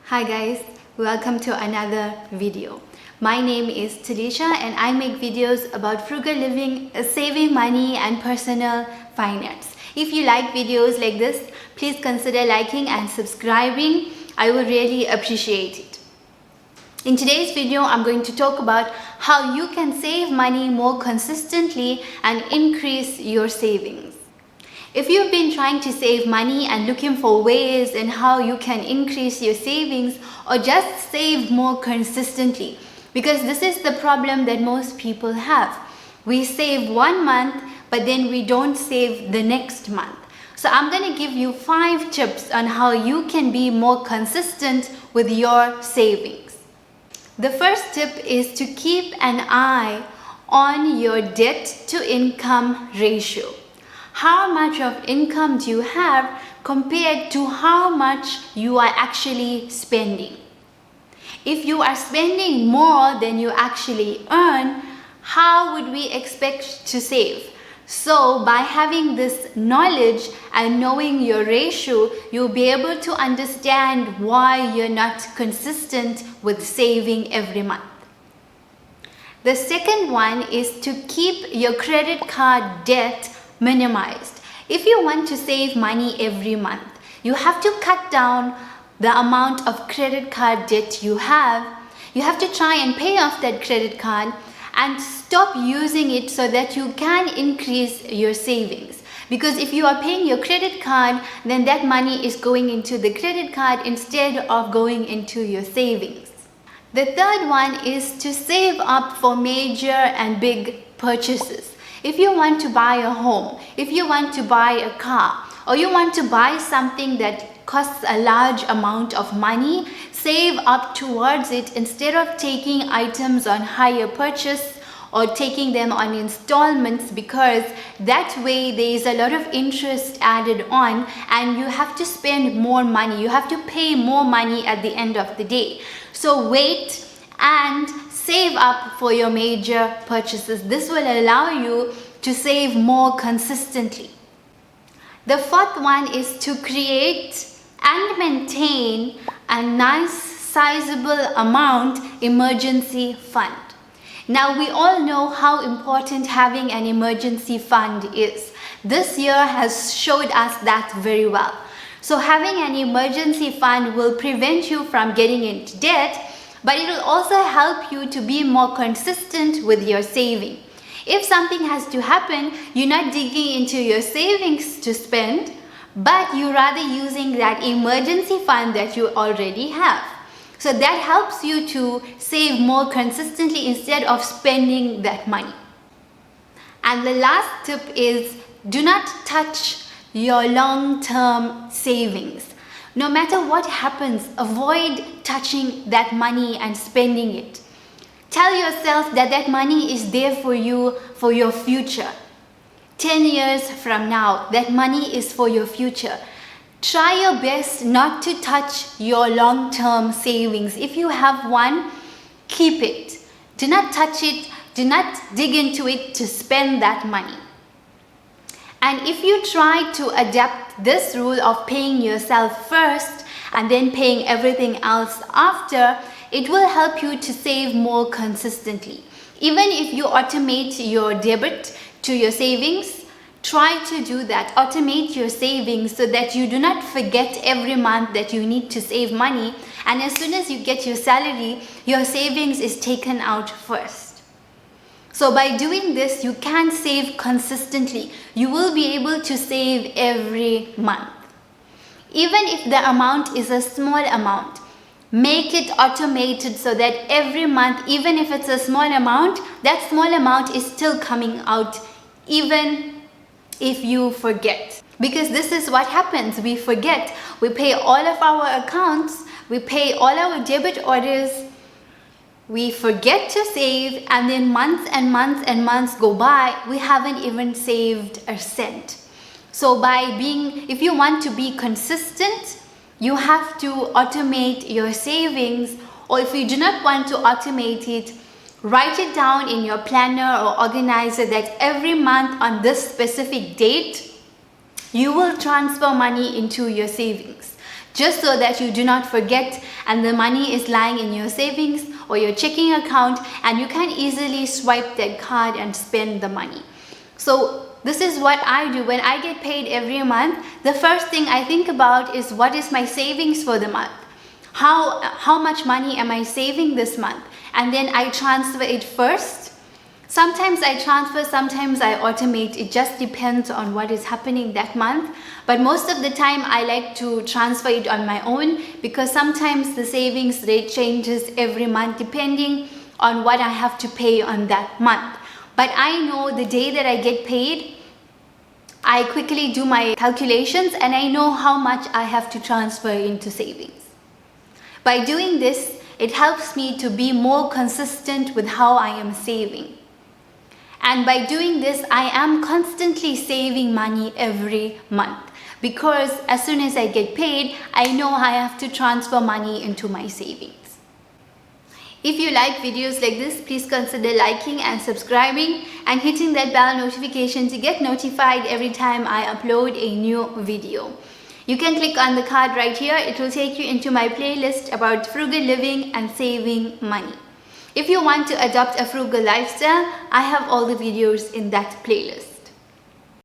Hi guys, welcome to another video. My name is Telisha and I make videos about frugal living, saving money and personal finance. If you like videos like this, please consider liking and subscribing. I would really appreciate it. In today's video, I'm going to talk about how you can save money more consistently and increase your savings. If you've been trying to save money and looking for ways in how you can increase your savings or just save more consistently, because this is the problem that most people have. We save 1 month, but then we don't save the next month. So I'm going to give you 5 tips on how you can be more consistent with your savings. The first tip is to keep an eye on your debt to income ratio. How much of income do you have compared to how much you are actually spending? If you are spending more than you actually earn, how would we expect to save? So by having this knowledge and knowing your ratio, you'll be able to understand why you're not consistent with saving every month. The second one is to keep your credit card debt minimized. If you want to save money every month, you have to cut down the amount of credit card debt you have. You have to try and pay off that credit card and stop using it so that you can increase your savings. Because if you are paying your credit card, then that money is going into the credit card instead of going into your savings. The third one is to save up for major and big purchases. If you want to buy a home, if you want to buy a car, or you want to buy something that costs a large amount of money, save up towards it instead of taking items on hire purchase or taking them on installments, because that way there is a lot of interest added on and you have to spend more money. You have to pay more money at the end of the day. So wait and save up for your major purchases. This will allow you to save more consistently. The fourth one is to create and maintain a nice sizable amount emergency fund. Now we all know how important having an emergency fund is. This year has showed us that very well. So having an emergency fund will prevent you from getting into debt, but it will also help you to be more consistent with your saving. If something has to happen, you're not digging into your savings to spend, but you're rather using that emergency fund that you already have. So that helps you to save more consistently instead of spending that money. And the last tip is do not touch your long-term savings. No matter what happens, avoid touching that money and spending it. Tell yourself that that money is there for you for your future. 10 years from now, that money is for your future. Try your best not to touch your long-term savings. If you have one, keep it. Do not touch it. Do not dig into it to spend that money. And if you try to adapt this rule of paying yourself first and then paying everything else after, it will help you to save more consistently. Even if you automate your debit to your savings, try to do that. Automate your savings so that you do not forget every month that you need to save money, and as soon as you get your salary, your savings is taken out first. So by doing this, you can save consistently. You will be able to save every month. Even if the amount is a small amount, make it automated so that every month, even if it's a small amount, that small amount is still coming out even if you forget. Because this is what happens. We forget. We pay all of our accounts. We pay all our debit orders. We forget to save, and then months and months and months go by, we haven't even saved a cent. So if you want to be consistent, you have to automate your savings, or if you do not want to automate it, write it down in your planner or organizer that every month on this specific date, you will transfer money into your savings. just so that you do not forget and the money is lying in your savings or your checking account and you can easily swipe that card and spend the money. So this is what I do. When I get paid every month, the first thing I think about is what is my savings for the month? How much money am I saving this month? And then I transfer it first. Sometimes I transfer, sometimes I automate. It just depends on what is happening that month. But most of the time I like to transfer it on my own because sometimes the savings rate changes every month depending on what I have to pay on that month. But I know the day that I get paid, I quickly do my calculations and I know how much I have to transfer into savings. By doing this, it helps me to be more consistent with how I am saving. And by doing this, I am constantly saving money every month because as soon as I get paid, I know I have to transfer money into my savings. If you like videos like this, please consider liking and subscribing and hitting that bell notification to get notified every time I upload a new video. You can click on the card right here. It will take you into my playlist about frugal living and saving money. If you want to adopt a frugal lifestyle, I have all the videos in that playlist.